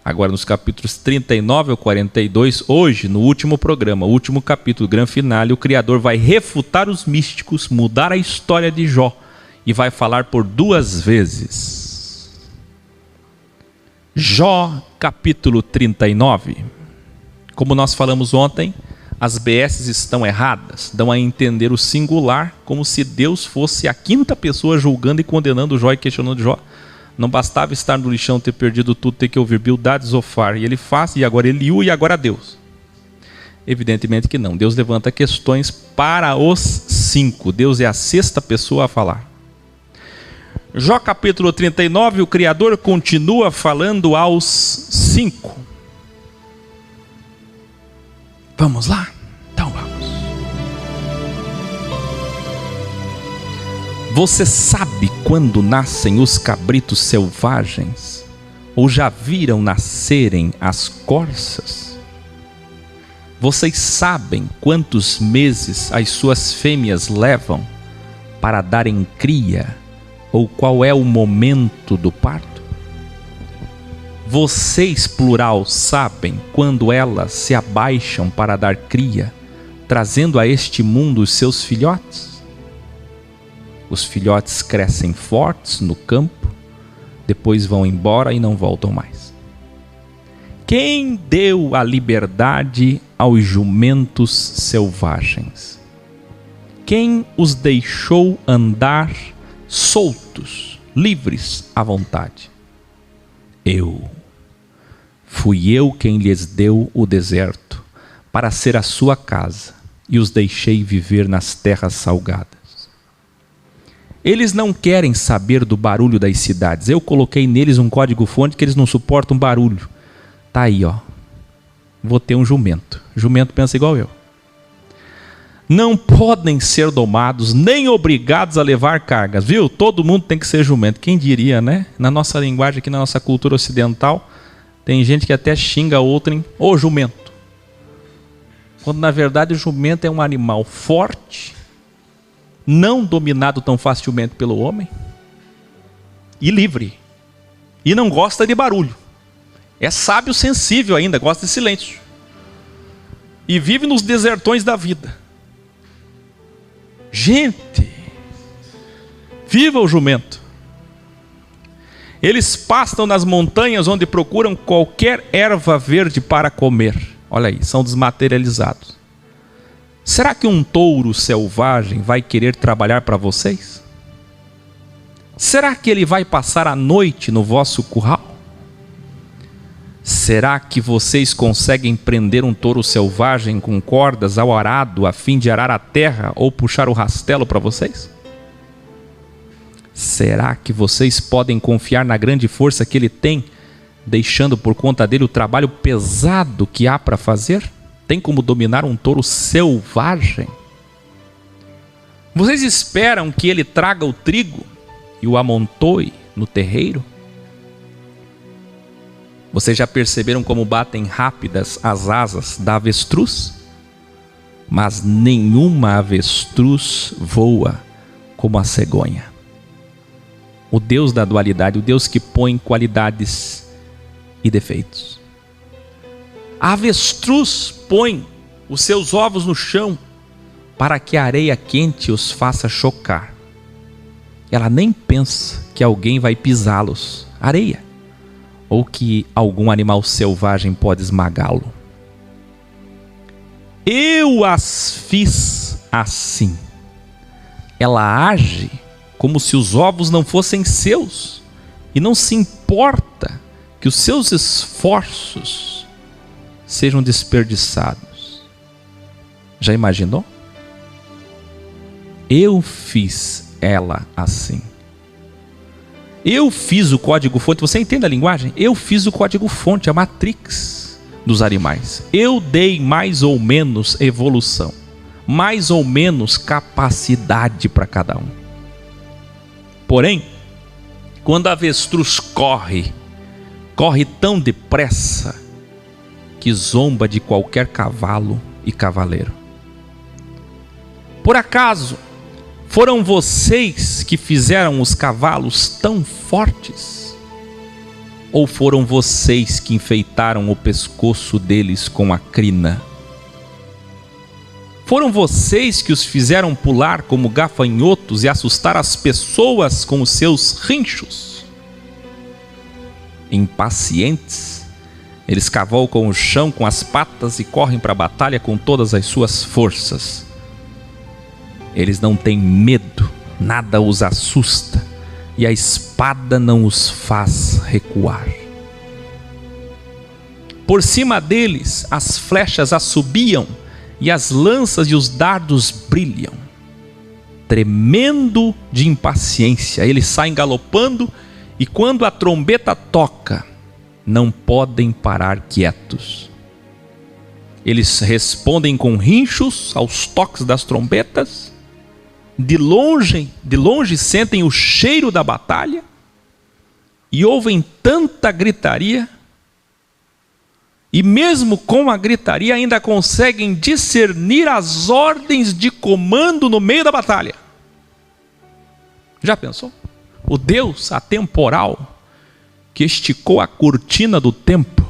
Agora nos capítulos 39 ao 42, hoje, no último programa, o último capítulo, grande finale, o Criador vai refutar os místicos, mudar a história de Jó e vai falar por 2 vezes. Jó, capítulo 39. Como nós falamos ontem, as BS estão erradas, dão a entender o singular, como se Deus fosse a 5ª pessoa julgando e condenando Jó e questionando Jó. Não bastava estar no lixão, ter perdido tudo, ter que ouvir Bildad, Zofar, e ele faz, e agora Eliú, e agora Deus. Evidentemente que não. Deus levanta questões para os 5. Deus é a 6ª pessoa a falar. Jó capítulo 39, o Criador continua falando aos 5. Vamos lá? Então vamos. Você sabe quando nascem os cabritos selvagens? Ou já viram nascerem as corças? Vocês sabem quantos meses as suas fêmeas levam para darem cria? Ou qual é o momento do parto? Vocês, plural, sabem quando elas se abaixam para dar cria, trazendo a este mundo os seus filhotes? Os filhotes crescem fortes no campo, depois vão embora e não voltam mais. Quem deu a liberdade aos jumentos selvagens? Quem os deixou andar soltos, livres à vontade? Eu. Fui eu quem lhes deu o deserto para ser a sua casa e os deixei viver nas terras salgadas. Eles não querem saber do barulho das cidades. Eu coloquei neles um código-fonte que eles não suportam barulho. Tá aí, ó. Vou ter um jumento. Jumento pensa igual eu. Não podem ser domados, nem obrigados a levar cargas, viu? Todo mundo tem que ser jumento. Quem diria, né? Na nossa linguagem, aqui na nossa cultura ocidental, tem gente que até xinga outrem, ô jumento. Quando na verdade o jumento é um animal forte, não dominado tão facilmente pelo homem, e livre, e não gosta de barulho. É sábio, sensível ainda, gosta de silêncio, e vive nos desertões da vida. Gente, viva o jumento. Eles pastam nas montanhas onde procuram qualquer erva verde para comer. Olha aí, são desmaterializados. Será que um touro selvagem vai querer trabalhar para vocês? Será que ele vai passar a noite no vosso curral? Será que vocês conseguem prender um touro selvagem com cordas ao arado a fim de arar a terra ou puxar o rastelo para vocês? Será que vocês podem confiar na grande força que ele tem, deixando por conta dele o trabalho pesado que há para fazer? Tem como dominar um touro selvagem? Vocês esperam que ele traga o trigo e o amontoe no terreiro? Vocês já perceberam como batem rápidas as asas da avestruz? Mas nenhuma avestruz voa como a cegonha. O Deus da dualidade, o Deus que põe qualidades e defeitos. A avestruz põe os seus ovos no chão para que a areia quente os faça chocar. Ela nem pensa que alguém vai pisá-los, areia, ou que algum animal selvagem pode esmagá-lo. Eu as fiz assim. Ela age como se os ovos não fossem seus e não se importa que os seus esforços sejam desperdiçados. Já imaginou? Eu fiz ela assim. Eu fiz o código-fonte. Você entende a linguagem? Eu fiz o código-fonte, a matrix dos animais. Eu dei mais ou menos evolução, mais ou menos capacidade para cada um. Porém, quando a avestruz corre tão depressa que zomba de qualquer cavalo e cavaleiro. Por acaso foram vocês que fizeram os cavalos tão fortes? Ou foram vocês que enfeitaram o pescoço deles com a crina? Foram vocês que os fizeram pular como gafanhotos e assustar as pessoas com os seus rinchos? Impacientes, eles cavalcam o chão com as patas e correm para a batalha com todas as suas forças. Eles não têm medo, nada os assusta, e a espada não os faz recuar. Por cima deles as flechas assobiam, e as lanças e os dardos brilham. Tremendo de impaciência, eles saem galopando, e quando a trombeta toca, não podem parar quietos. Eles respondem com rinchos aos toques das trombetas. De longe sentem o cheiro da batalha e ouvem tanta gritaria, e mesmo com a gritaria ainda conseguem discernir as ordens de comando no meio da batalha. Já pensou? O Deus atemporal que esticou a cortina do tempo,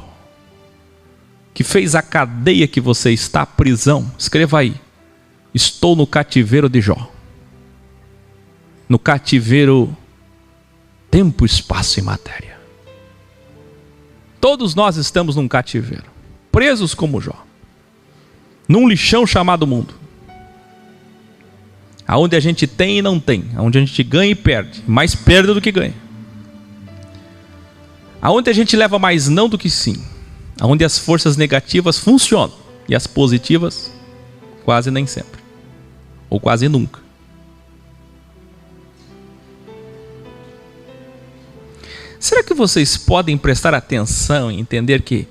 que fez a cadeia que você está, a prisão. Escreva aí: estou no cativeiro de Jó. No cativeiro, tempo, espaço e matéria. Todos nós estamos num cativeiro, presos como Jó, num lixão chamado mundo, aonde a gente tem e não tem, aonde a gente ganha e perde, mais perde do que ganha, aonde a gente leva mais não do que sim, aonde as forças negativas funcionam e as positivas quase nem sempre, ou quase nunca. Será que vocês podem prestar atenção e entender que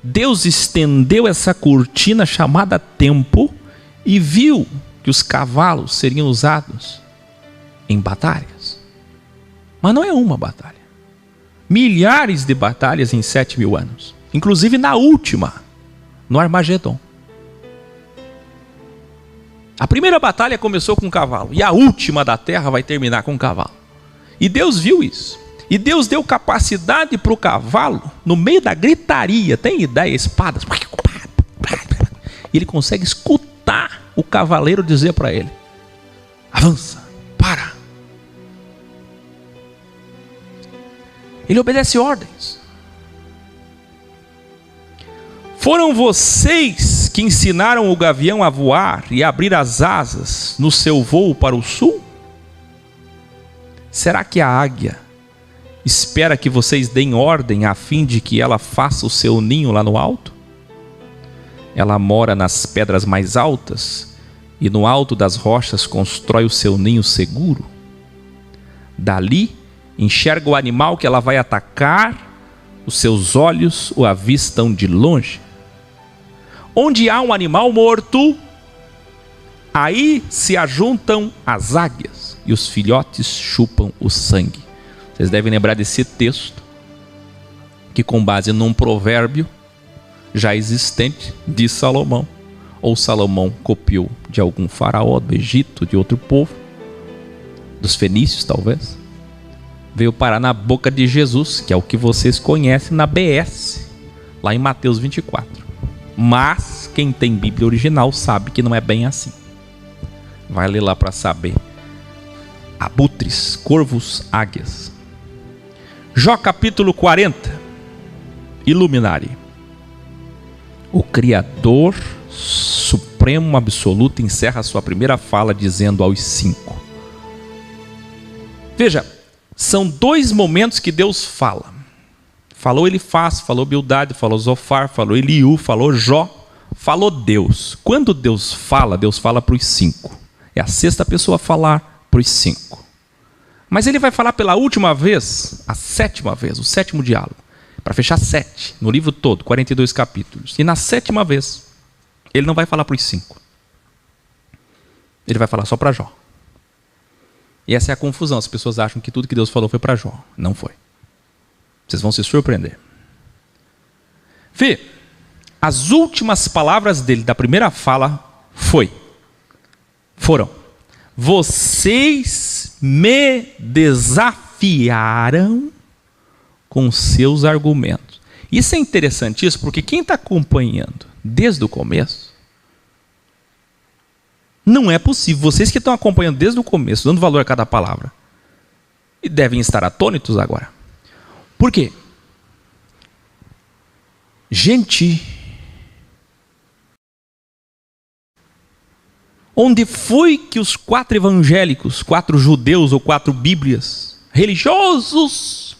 Deus estendeu essa cortina chamada tempo e viu que os cavalos seriam usados em batalhas? Mas não é uma batalha. Milhares de batalhas em 7.000 anos. Inclusive na última, no Armagedon. A primeira batalha começou com um cavalo e a última da terra vai terminar com um cavalo. E Deus viu isso. E Deus deu capacidade para o cavalo, no meio da gritaria, tem ideia, espadas, e ele consegue escutar o cavaleiro dizer para ele: avança, para. Ele obedece ordens. Foram vocês que ensinaram o gavião a voar e a abrir as asas no seu voo para o sul? Será que a águia espera que vocês deem ordem a fim de que ela faça o seu ninho lá no alto? Ela mora nas pedras mais altas e no alto das rochas constrói o seu ninho seguro. Dali enxerga o animal que ela vai atacar, os seus olhos o avistam de longe. Onde há um animal morto, aí se ajuntam as águias e os filhotes chupam o sangue. Vocês devem lembrar desse texto, que com base num provérbio já existente de Salomão, ou Salomão copiou de algum faraó do Egito, de outro povo, dos fenícios talvez, veio parar na boca de Jesus, que é o que vocês conhecem na BS, lá em Mateus 24. Mas quem tem Bíblia original sabe que não é bem assim. Vai ler lá para saber. Abutres, corvos, águias. Jó capítulo 40, Iluminare. O Criador Supremo Absoluto encerra sua primeira fala dizendo aos 5. Veja, são 2 momentos que Deus fala. Falou Elifaz, falou Bildade, falou Zofar, falou Eliú, falou Jó, falou Deus. Quando Deus fala para os 5. É a 6ª pessoa a falar para os 5. Mas ele vai falar pela última vez, a 7ª vez, o 7º diálogo, para fechar 7, no livro todo, 42 capítulos. E na 7ª vez, ele não vai falar para os 5. Ele vai falar só para Jó. E essa é a confusão, as pessoas acham que tudo que Deus falou foi para Jó. Não foi. Vocês vão se surpreender. Vê, as últimas palavras dele, da primeira fala, foram: vocês me desafiaram com seus argumentos. Isso é interessantíssimo, porque quem está acompanhando desde o começo, não é possível. Vocês que estão acompanhando desde o começo, dando valor a cada palavra, e devem estar atônitos agora. Por quê? Gente, onde foi que os 4 evangélicos, 4 judeus ou 4 bíblias religiosos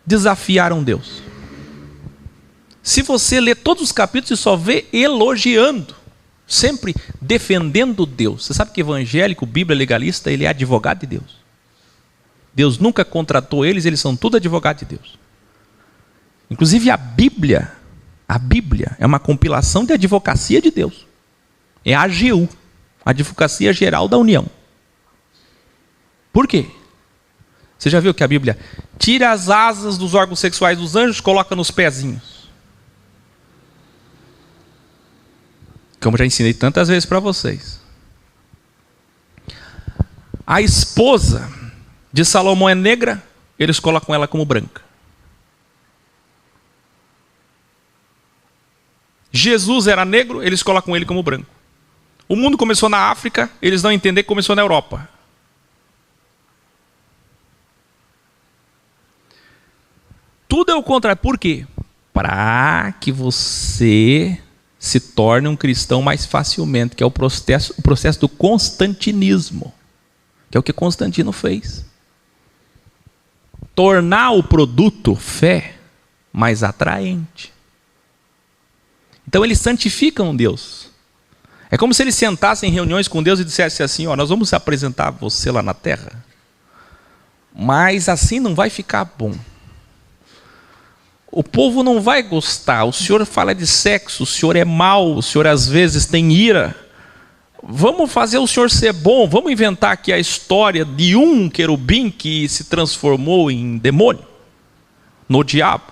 desafiaram Deus? Se você lê todos os capítulos e só vê elogiando, sempre defendendo Deus. Você sabe que evangélico, bíblia, legalista, ele é advogado de Deus. Deus nunca contratou eles, eles são tudo advogado de Deus. Inclusive a Bíblia é uma compilação de advocacia de Deus. É a AGU, a Advocacia Geral da União. Por quê? Você já viu que a Bíblia tira as asas dos órgãos sexuais dos anjos, coloca nos pezinhos? Como já ensinei tantas vezes para vocês. A esposa de Salomão é negra, eles colocam ela como branca. Jesus era negro, eles colocam ele como branco. O mundo começou na África, eles não entendem que começou na Europa. Tudo é o contrário. Por quê? Para que você se torne um cristão mais facilmente, que é o processo do constantinismo, que é o que Constantino fez. Tornar o produto fé mais atraente. Então eles santificam Deus. É como se eles sentassem em reuniões com Deus e dissessem assim: ó, nós vamos apresentar você lá na terra, mas assim não vai ficar bom. O povo não vai gostar. O senhor fala de sexo, o senhor é mau, o senhor às vezes tem ira. Vamos fazer o senhor ser bom. Vamos inventar aqui a história de um querubim que se transformou em demônio, no diabo.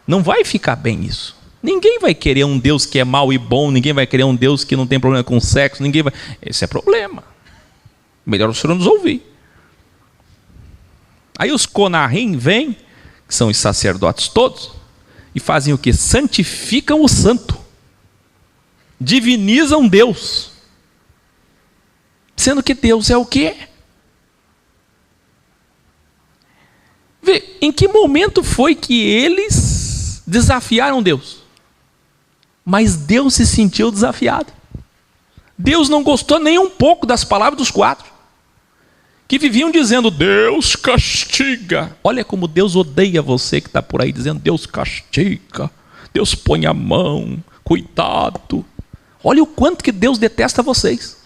Não vai ficar bem isso. Ninguém vai querer um Deus que é mau e bom. Ninguém vai querer um Deus que não tem problema com sexo. Ninguém vai. Esse é problema. Melhor o senhor nos ouvir. Aí os Conahim vêm, que são os sacerdotes todos, e fazem o que? Santificam o santo. Divinizam Deus. Sendo que Deus é o quê? Vê, em que momento foi que eles desafiaram Deus? Mas Deus se sentiu desafiado. Deus não gostou nem um pouco das palavras dos 4, que viviam dizendo: Deus castiga. Olha como Deus odeia você que está por aí dizendo: Deus castiga, Deus põe a mão, cuidado. Olha o quanto que Deus detesta vocês.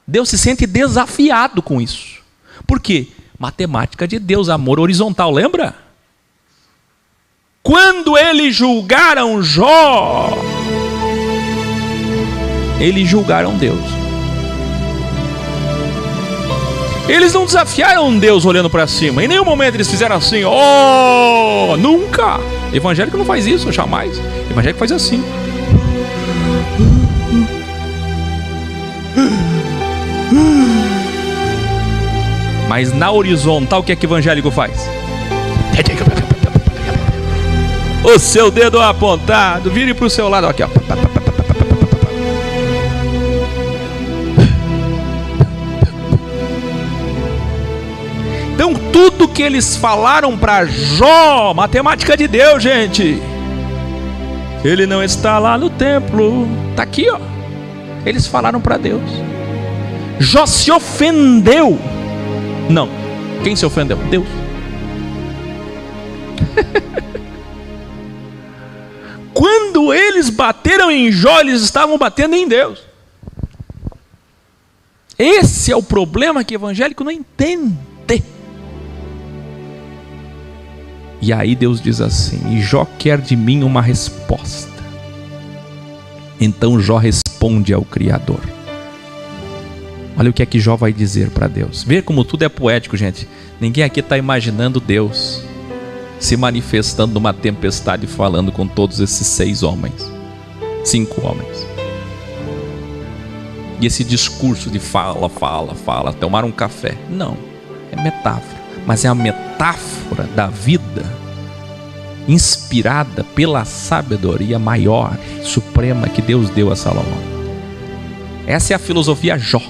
Deus se sente desafiado com isso. Por quê? Matemática de Deus, amor horizontal, lembra? Quando eles julgaram Jó, eles julgaram Deus. Eles não desafiaram Deus olhando para cima. Em nenhum momento eles fizeram assim: oh, nunca. Evangélico não faz isso, jamais. Evangélico faz assim. Mas na horizontal, o que é que evangélico faz? O seu dedo apontado, vire para o seu lado, aqui, ó. Então tudo que eles falaram para Jó, matemática de Deus, gente. Ele não está lá no templo, está aqui, ó. Eles falaram para Deus. Jó se ofendeu. Não, quem se ofendeu? Deus. Quando eles bateram em Jó, eles estavam batendo em Deus. Esse é o problema que o evangélico não entende. E aí Deus diz assim: e Jó quer de mim uma resposta. Então Jó responde ao Criador. Olha o que é que Jó vai dizer para Deus. Vê como tudo é poético, gente. Ninguém aqui está imaginando Deus se manifestando numa tempestade, falando com todos esses 6 homens, 5 homens. E esse discurso de fala, tomar um café. Não, é metáfora. Mas é a metáfora metáfora da vida, inspirada pela sabedoria maior, suprema que Deus deu a Salomão. Essa é a filosofia Jó,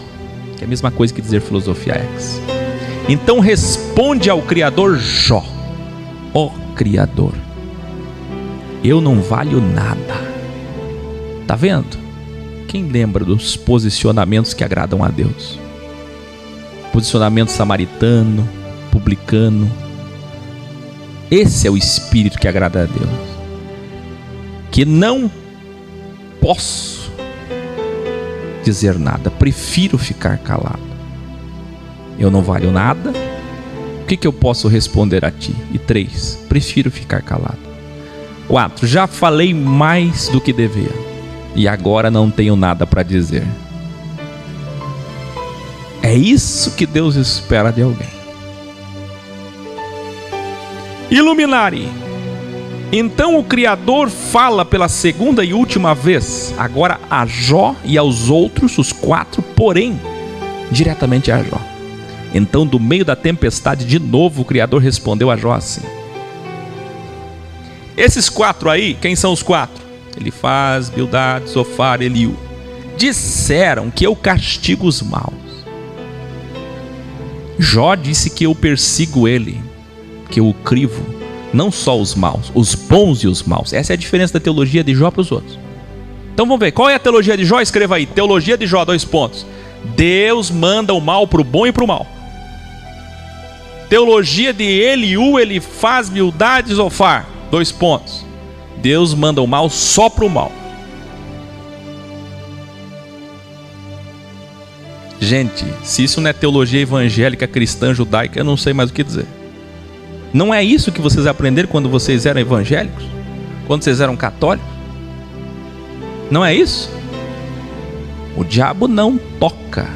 que é a mesma coisa que dizer filosofia Ex. Então responde ao Criador Jó: ó Criador, eu não valho nada. Tá vendo? Quem lembra dos posicionamentos que agradam a Deus? Posicionamento samaritano, publicano. Esse é o espírito que agrada a Deus. Que não posso dizer nada, prefiro ficar calado. Eu não valho nada, o que eu posso responder a ti? E 3, prefiro ficar calado. 4, já falei mais do que devia, e agora não tenho nada para dizer. É isso que Deus espera de alguém. Iluminare. Então o Criador fala pela segunda e última vez, agora a Jó e aos outros, os 4, porém, diretamente a Jó. Então, do meio da tempestade, de novo o Criador respondeu a Jó assim: esses 4 aí, quem são os 4? Elifaz, Bildad, Zofar, Eliú. Disseram que eu castigo os maus. Jó disse que eu persigo ele, que eu o crivo, não só os maus, os bons e os maus. Essa é a diferença da teologia de Jó para os outros. Então vamos ver, qual é a teologia de Jó? Escreva aí, teologia de Jó, 2 pontos. Deus manda o mal para o bom e para o mal. Teologia de Eliú, Elifaz, Bildad e Zofar, 2 pontos. Deus manda o mal só para o mal. Gente, se isso não é teologia evangélica, cristã, judaica, eu não sei mais o que dizer. Não é isso que vocês aprenderam quando vocês eram evangélicos? Quando vocês eram católicos? Não é isso? O diabo não toca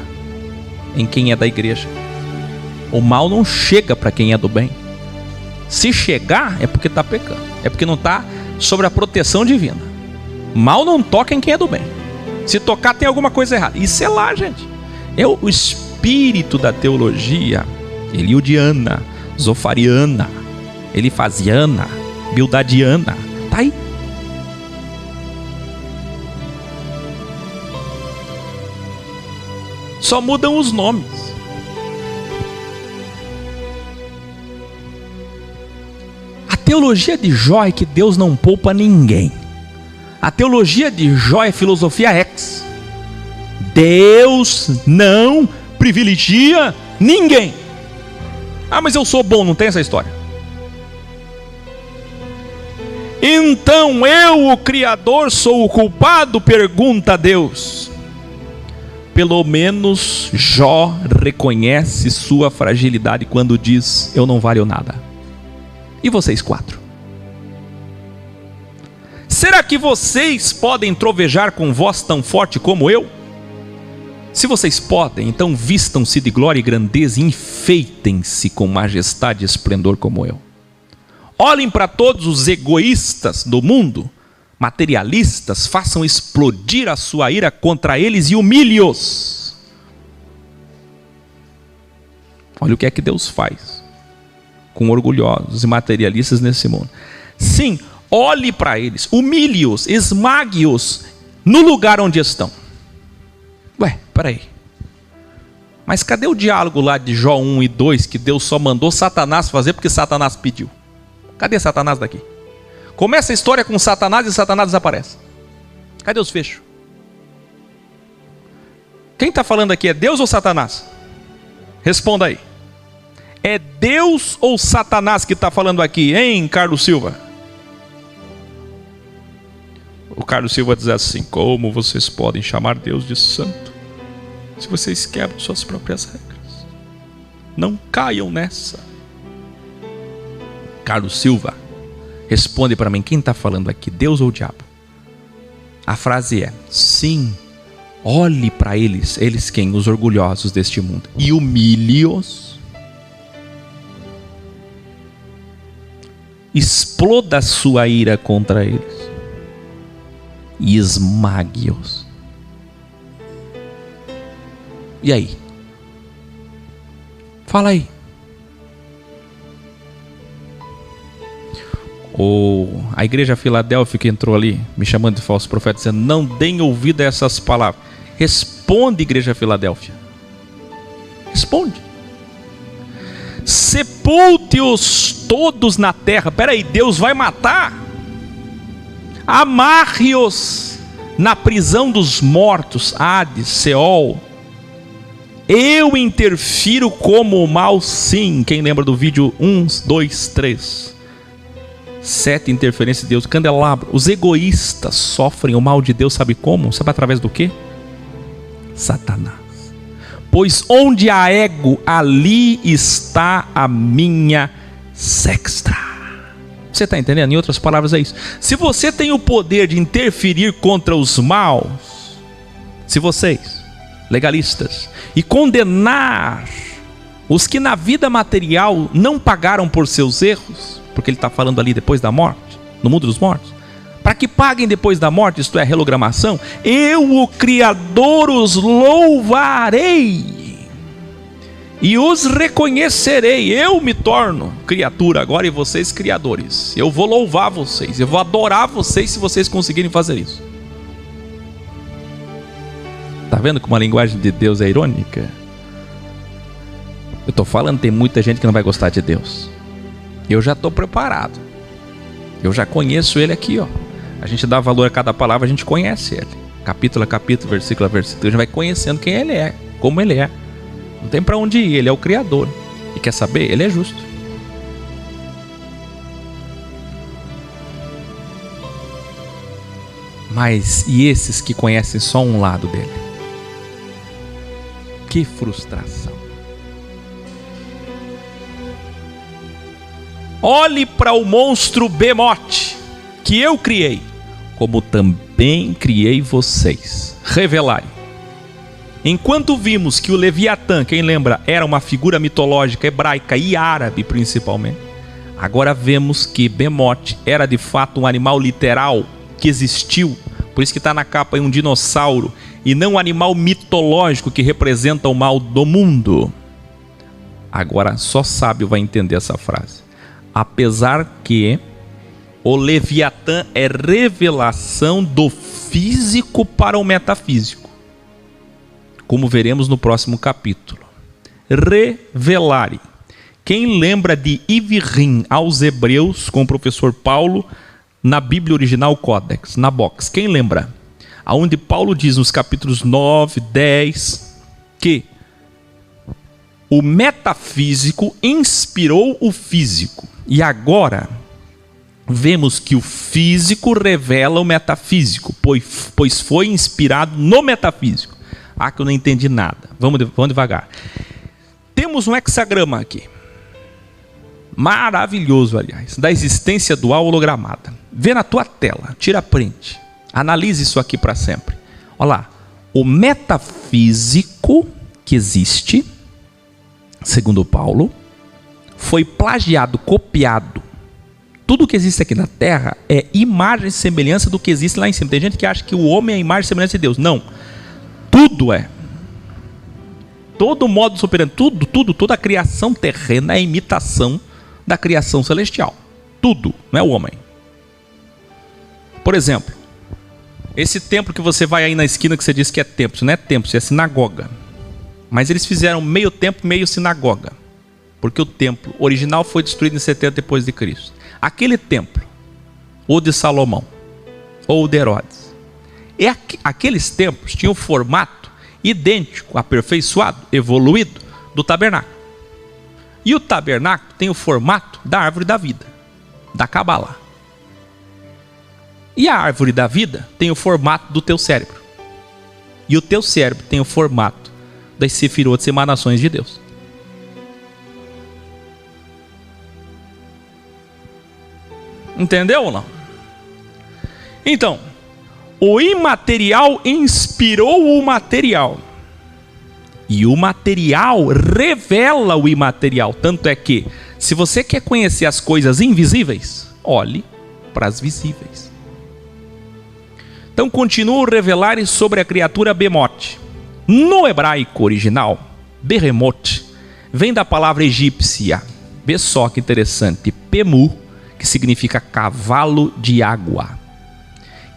em quem é da igreja. O mal não chega para quem é do bem. Se chegar, é porque está pecando. É porque não está sobre a proteção divina. Mal não toca em quem é do bem. Se tocar, tem alguma coisa errada. Isso é lá, gente. É o espírito da teologia eliudiana, zofariana, elifaziana, bildadiana. Está aí. Só mudam os nomes. A teologia de Jó é que Deus não poupa ninguém. A teologia de Jó é filosofia ex. Deus não privilegia ninguém. Ah, mas eu sou bom, não tem essa história. Então eu, o Criador, sou o culpado? Pergunta Deus. Pelo menos Jó reconhece sua fragilidade quando diz: eu não valho nada. E vocês 4? Será que vocês podem trovejar com voz tão forte como eu? Se vocês podem, então vistam-se de glória e grandeza e enfeitem-se com majestade e esplendor como eu. Olhem para todos os egoístas do mundo, materialistas, façam explodir a sua ira contra eles e humilhe-os. Olha o que é que Deus faz com orgulhosos e materialistas nesse mundo. Sim, olhe para eles, humilhe-os, esmague-os no lugar onde estão. Ué, peraí. Mas cadê o diálogo lá de Jó 1 e 2 que Deus só mandou Satanás fazer porque Satanás pediu? Cadê Satanás daqui? Começa a história com Satanás e Satanás desaparece. Cadê os fechos? Quem está falando aqui é Deus ou Satanás? Responda aí. É Deus ou Satanás que está falando aqui, hein, Carlos Silva? O Carlos Silva diz assim: como vocês podem chamar Deus de santo se vocês quebram suas próprias regras? Não caiam nessa. Carlos Silva, responde para mim, quem está falando aqui, Deus ou o diabo? A frase é: sim, olhe para eles. Eles quem? Os orgulhosos deste mundo. E humilhe-os. Exploda a sua ira contra eles e esmague-os. E aí? Fala aí. A igreja Filadélfia que entrou ali, me chamando de falso profeta, dizendo: não deem ouvido a essas palavras. Responde, igreja Filadélfia. Responde. Sepulte-os todos na terra. Peraí, Deus vai matar? Amarre-os na prisão dos mortos, Hades, Seol. Eu interfiro como o mal, sim. Quem lembra do vídeo 1, 2, 3? 7 interferências de Deus, candelabro. Os egoístas sofrem o mal de Deus, sabe como? Sabe através do quê? Satanás. Pois onde há ego, ali está a minha sexta. Você está entendendo? Em outras palavras é isso. Se você tem o poder de interferir contra os maus, se vocês, legalistas, e condenar os que na vida material não pagaram por seus erros, porque ele está falando ali depois da morte, no mundo dos mortos, para que paguem depois da morte, isto é, a relogramação, eu, o Criador, os louvarei e os reconhecerei. Eu me torno criatura agora e vocês criadores. Eu vou louvar vocês, eu vou adorar vocês se vocês conseguirem fazer isso. Está vendo como a linguagem de Deus é irônica? Eu estou falando, tem muita gente que não vai gostar de Deus. Eu já estou preparado. Eu já conheço ele aqui, ó. A gente dá valor a cada palavra, a gente conhece ele. Capítulo a capítulo, versículo a versículo. A gente vai conhecendo quem ele é, como ele é. Não tem para onde ir, ele é o Criador. E quer saber? Ele é justo. Mas e esses que conhecem só um lado dele? Que frustração. Olhe para o monstro Bemote, que eu criei, como também criei vocês. Revelai. Enquanto vimos que o Leviatã, quem lembra, era uma figura mitológica hebraica e árabe principalmente, agora vemos que Bemote era de fato um animal literal que existiu, por isso que está na capa aí um dinossauro, e não um animal mitológico que representa o mal do mundo. Agora só sábio vai entender essa frase. Apesar que o Leviatã é revelação do físico para o metafísico, como veremos no próximo capítulo. Revelare. Quem lembra de Ivrim aos Hebreus com o professor Paulo na Bíblia original Codex, na box? Quem lembra? Aonde Paulo diz nos capítulos 9, 10 que o metafísico inspirou o físico. E agora vemos que o físico revela o metafísico, pois foi inspirado no metafísico. Ah, que eu não entendi nada. Vamos devagar. Temos um hexagrama aqui. Maravilhoso, aliás. Da existência dual hologramada. Vê na tua tela. Tira print. Analise isso aqui para sempre. Olha lá. O metafísico que existe, segundo Paulo, foi plagiado, copiado. Tudo que existe aqui na Terra é imagem e semelhança do que existe lá em cima. Tem gente que acha que o homem é a imagem e semelhança de Deus. Não. Tudo é. Todo modo superando, toda a criação terrena é imitação da criação celestial. Tudo, não é o homem. Por exemplo, esse templo que você vai aí na esquina que você diz que é templo, isso não é templo, isso é sinagoga. Mas eles fizeram meio templo, meio sinagoga. Porque o templo original foi destruído em 70 depois de Cristo. Aquele templo, ou de Salomão, ou de Herodes, aqueles templos tinham o formato idêntico, aperfeiçoado, evoluído do tabernáculo. E o tabernáculo tem o formato da árvore da vida, da Cabala. E a árvore da vida tem o formato do teu cérebro. E o teu cérebro tem o formato das sefirotes, emanações de Deus. Entendeu ou não? Então, o imaterial inspirou o material. E o material revela o imaterial. Tanto é que, se você quer conhecer as coisas invisíveis, olhe para as visíveis. Então, continuo a revelar sobre a criatura Bemote. No hebraico original, Behemoth, vem da palavra egípcia. Vê só que interessante. Pemu, que significa cavalo de água,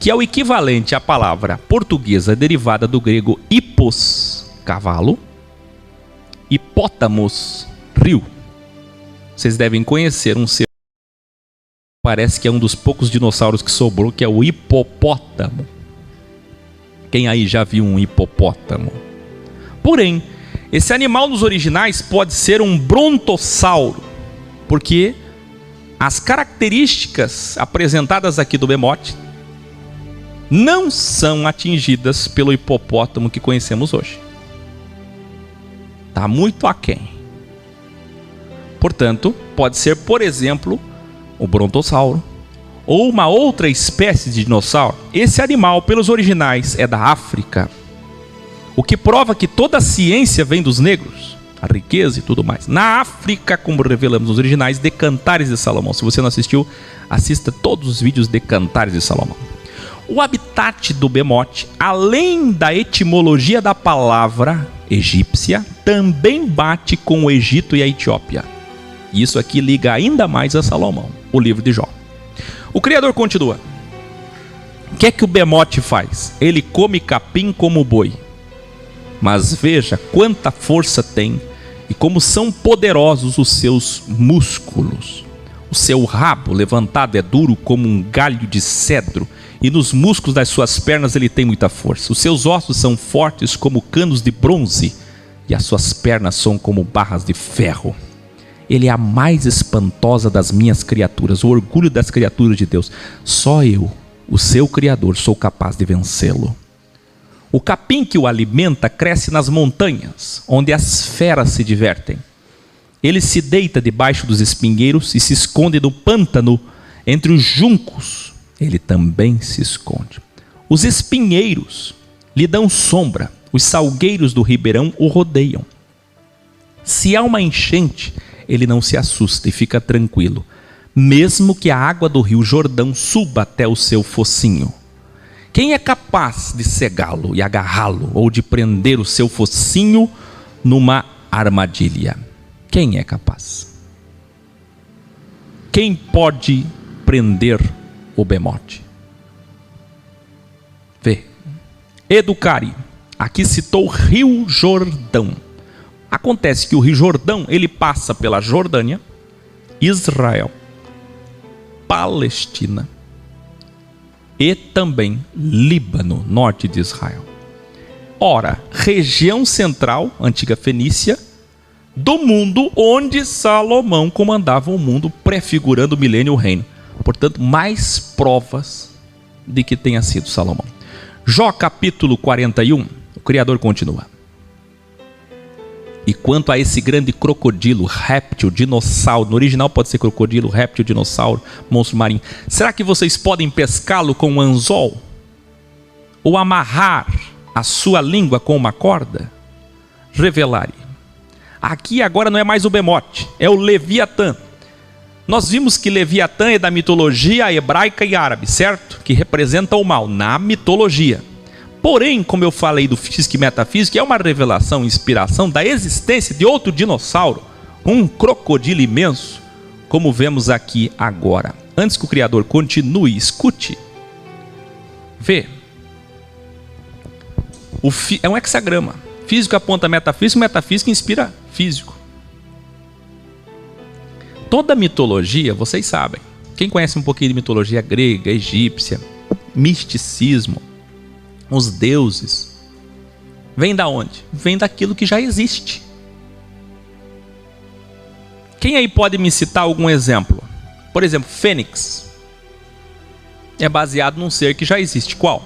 que é o equivalente à palavra portuguesa derivada do grego hippos, cavalo, hipótamos, rio. Vocês devem conhecer um ser, parece que é um dos poucos dinossauros que sobrou, que é o hipopótamo. Quem aí já viu um hipopótamo? Porém, esse animal nos originais pode ser um brontossauro, porque as características apresentadas aqui do Behemoth não são atingidas pelo hipopótamo que conhecemos hoje. Está muito aquém. Portanto, pode ser, por exemplo, o brontossauro ou uma outra espécie de dinossauro. Esse animal, pelos originais, é da África, o que prova que toda a ciência vem dos negros, a riqueza e tudo mais. Na África, como revelamos nos originais, de Cantares de Salomão. Se você não assistiu, assista todos os vídeos de Cantares de Salomão. O habitat do Behemoth, além da etimologia da palavra egípcia, também bate com o Egito e a Etiópia. Isso aqui liga ainda mais a Salomão, o livro de Jó. O Criador continua. O que é que o Behemoth faz? Ele come capim como boi. Mas veja quanta força tem e como são poderosos os seus músculos. O seu rabo levantado é duro como um galho de cedro, e nos músculos das suas pernas ele tem muita força. Os seus ossos são fortes como canos de bronze, e as suas pernas são como barras de ferro. Ele é a mais espantosa das minhas criaturas, o orgulho das criaturas de Deus. Só eu, o seu Criador, sou capaz de vencê-lo. O capim que o alimenta cresce nas montanhas, onde as feras se divertem. Ele se deita debaixo dos espinheiros e se esconde no pântano entre os juncos. Ele também se esconde. Os espinheiros lhe dão sombra, os salgueiros do ribeirão o rodeiam. Se há uma enchente, ele não se assusta e fica tranquilo, mesmo que a água do rio Jordão suba até o seu focinho. Quem é capaz de cegá-lo e agarrá-lo, ou de prender o seu focinho numa armadilha? Quem é capaz? Quem pode prender o Behemoth? Vê. Educare. Aqui citou o rio Jordão. Acontece que o rio Jordão, ele passa pela Jordânia, Israel, Palestina e também Líbano, norte de Israel. Ora, região central, antiga Fenícia, do mundo onde Salomão comandava o mundo, prefigurando o milênio e o reino. Portanto, mais provas de que tenha sido Salomão. Jó capítulo 41, o Criador continua. E quanto a esse grande crocodilo, réptil, dinossauro, no original pode ser crocodilo, réptil, dinossauro, monstro marinho, será que vocês podem pescá-lo com um anzol? Ou amarrar a sua língua com uma corda? Revelare. Aqui agora não é mais o Behemoth, é o Leviatã. Nós vimos que Leviatã é da mitologia hebraica e árabe, certo? Que representa o mal na mitologia. Porém, como eu falei do físico e metafísico, é uma revelação, inspiração da existência de outro dinossauro, um crocodilo imenso, como vemos aqui agora. Antes que o Criador continue, escute. Vê. É um hexagrama. Físico aponta metafísico, metafísico inspira físico. Toda mitologia, vocês sabem. Quem conhece um pouquinho de mitologia grega, egípcia, misticismo, os deuses, vem da onde? Vem daquilo que já existe. Quem aí pode me citar algum exemplo? Por exemplo, Fênix é baseado num ser que já existe. Qual?